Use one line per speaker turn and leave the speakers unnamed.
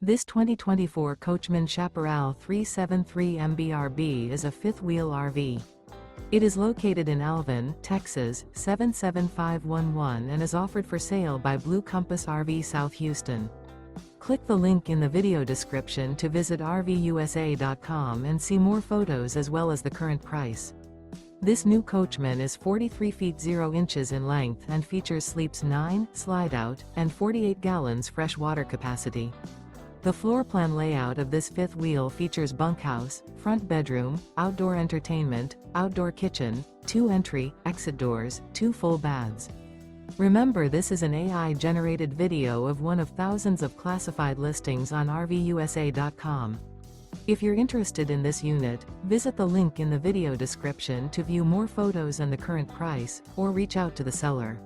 This 2024 Coachmen Chaparral 373 MBRB is a fifth-wheel RV. It is located in Alvin, Texas, 77511 and is offered for sale by Blue Compass RV South Houston. Click the link in the video description to visit RVUSA.com and see more photos as well as the current price. This new Coachmen is 43 feet 0 inches in length and features sleeps 9, slide-out, and 48 gallons fresh water capacity. The floor plan layout of this fifth wheel features bunkhouse, front bedroom, outdoor entertainment, outdoor kitchen, 2 entry, exit doors, 2 full baths. Remember, this is an AI-generated video of one of thousands of classified listings on RVUSA.com. If you're interested in this unit, visit the link in the video description to view more photos and the current price, or reach out to the seller.